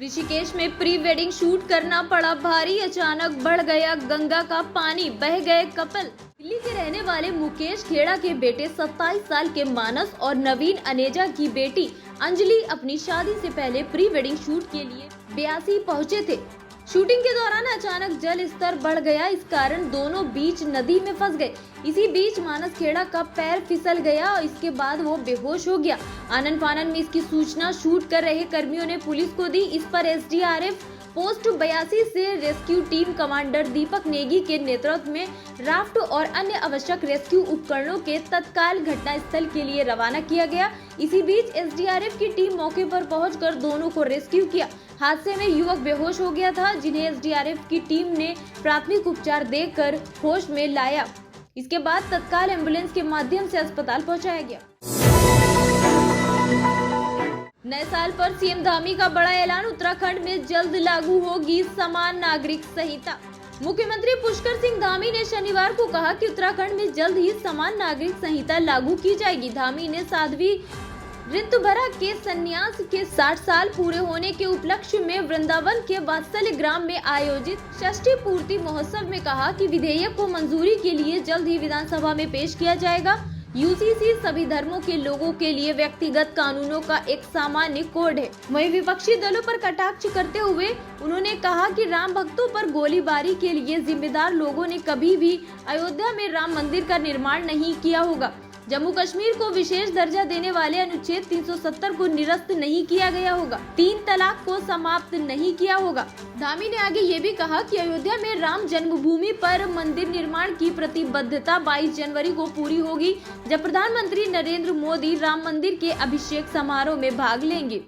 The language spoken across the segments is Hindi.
ऋषिकेश में प्री वेडिंग शूट करना पड़ा भारी, अचानक बढ़ गया गंगा का पानी, बह गए कपल। दिल्ली के रहने वाले मुकेश खेड़ा के बेटे 27 साल के मानस और नवीन अनेजा की बेटी अंजलि अपनी शादी से पहले प्री वेडिंग शूट के लिए ब्यासी पहुंचे थे। शूटिंग के दौरान अचानक जल स्तर बढ़ गया, इस कारण दोनों बीच नदी में फंस गए। इसी बीच मानस खेड़ा का पैर फिसल गया और इसके बाद वो बेहोश हो गया। आनन फानन में इसकी सूचना शूट कर रहे कर्मियों ने पुलिस को दी। इस पर एसडीआरएफ पोस्ट 82 से रेस्क्यू टीम कमांडर दीपक नेगी के नेतृत्व में राफ्ट और अन्य आवश्यक रेस्क्यू उपकरणों के तत्काल घटनास्थल के लिए रवाना किया गया। इसी बीच एसडीआरएफ की टीम मौके पर पहुंचकर दोनों को रेस्क्यू किया। हादसे में युवक बेहोश हो गया था, जिन्हें एसडीआरएफ की टीम ने प्राथमिक उपचार देकर होश में लाया। इसके बाद तत्काल एम्बुलेंस के माध्यम से अस्पताल पहुंचाया गया। नए साल पर सीएम धामी का बड़ा ऐलान, उत्तराखंड में जल्द लागू होगी समान नागरिक संहिता। मुख्यमंत्री पुष्कर सिंह धामी ने शनिवार को कहा कि उत्तराखंड में जल्द ही समान नागरिक संहिता लागू की जाएगी। धामी ने साध्वी ऋतुभरा के संन्यास के 60 साल पूरे होने के उपलक्ष्य में वृंदावन के वात्सल्य ग्राम में आयोजित षष्ठी पूर्ति महोत्सव में कहा कि विधेयक को मंजूरी के लिए जल्द ही विधानसभा में पेश किया जाएगा। यूसीसी सभी धर्मों के लोगों के लिए व्यक्तिगत कानूनों का एक सामान्य कोड है। वहीं विपक्षी दलों पर कटाक्ष करते हुए उन्होंने कहा कि राम भक्तों पर गोलीबारी के लिए जिम्मेदार लोगों ने कभी भी अयोध्या में राम मंदिर का निर्माण नहीं किया होगा। जम्मू कश्मीर को विशेष दर्जा देने वाले अनुच्छेद 370 को निरस्त नहीं किया गया होगा। 3 तलाक को समाप्त नहीं किया होगा। धामी ने आगे ये भी कहा कि अयोध्या में राम जन्मभूमि पर मंदिर निर्माण की प्रतिबद्धता 22 जनवरी को पूरी होगी, जब प्रधानमंत्री नरेंद्र मोदी राम मंदिर के अभिषेक समारोह में भाग लेंगे।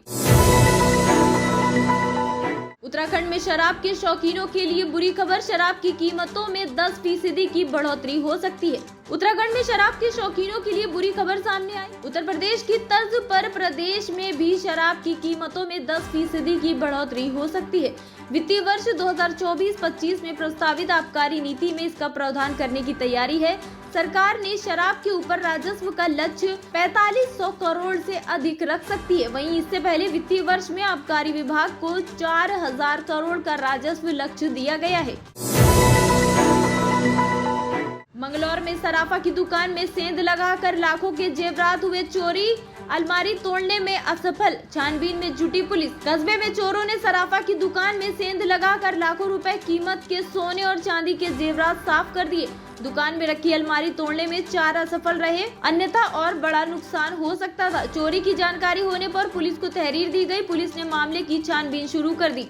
उत्तराखंड में शराब के शौकीनों के लिए बुरी खबर, शराब की कीमतों में 10% की बढ़ोतरी हो सकती है। उत्तराखंड में शराब के शौकीनों के लिए बुरी खबर सामने आई। उत्तर प्रदेश की तर्ज पर प्रदेश में भी शराब की कीमतों में 10% की बढ़ोतरी हो सकती है। वित्तीय वर्ष 2024-25 में प्रस्तावित आबकारी नीति में इसका प्रावधान करने की तैयारी है। सरकार ने शराब के ऊपर राजस्व का लक्ष्य 4500 करोड़ से अधिक रख सकती है। वहीं इससे पहले वित्तीय वर्ष में आबकारी विभाग को 4000 करोड़ का राजस्व लक्ष्य दिया गया है। मंगलौर में सराफा की दुकान में सेंध लगाकर लाखों के जेवरात हुए चोरी, अलमारी तोड़ने में असफल, छानबीन में जुटी पुलिस। कस्बे में चोरों ने सराफा की दुकान में सेंध लगाकर लाखों रुपए कीमत के सोने और चांदी के जेवरात साफ कर दिए। दुकान में रखी अलमारी तोड़ने में 4 असफल रहे, अन्यथा और बड़ा नुकसान हो सकता था। चोरी की जानकारी होने पर पुलिस को तहरीर दी गई। पुलिस ने मामले की छानबीन शुरू कर दी।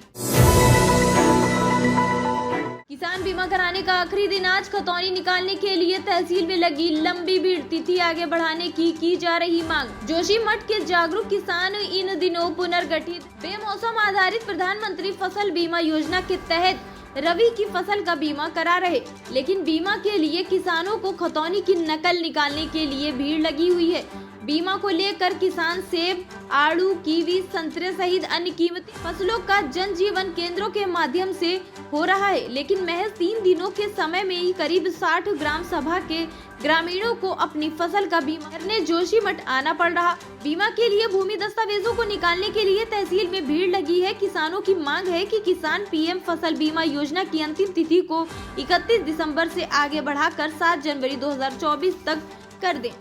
किसान बीमा कराने का आखिरी दिन आज, खतौनी निकालने के लिए तहसील में लगी लंबी भीड़, तिथि आगे बढ़ाने की जा रही मांग। जोशीमठ के जागरूक किसान इन दिनों पुनर्गठित बेमौसम आधारित प्रधानमंत्री फसल बीमा योजना के तहत रबी की फसल का बीमा करा रहे, लेकिन बीमा के लिए किसानों को खतौनी की नकल निकालने के लिए भीड़ लगी हुई है। बीमा को लेकर किसान सेब, आड़ू, कीवी, संतरे सहित अन्य कीमती फसलों का जनजीवन केंद्रों के माध्यम से हो रहा है, लेकिन महज 3 दिनों के समय में ही करीब 60 ग्राम सभा के ग्रामीणों को अपनी फसल का बीमा करने जोशीमठ आना पड़ रहा। बीमा के लिए भूमि दस्तावेजों को निकालने के लिए तहसील में भीड़ लगी है। किसानों की मांग है कि किसान पीएम फसल बीमा योजना की अंतिम तिथि को 31 दिसंबर से आगे बढ़ाकर 7 जनवरी 2024 तक कर दें।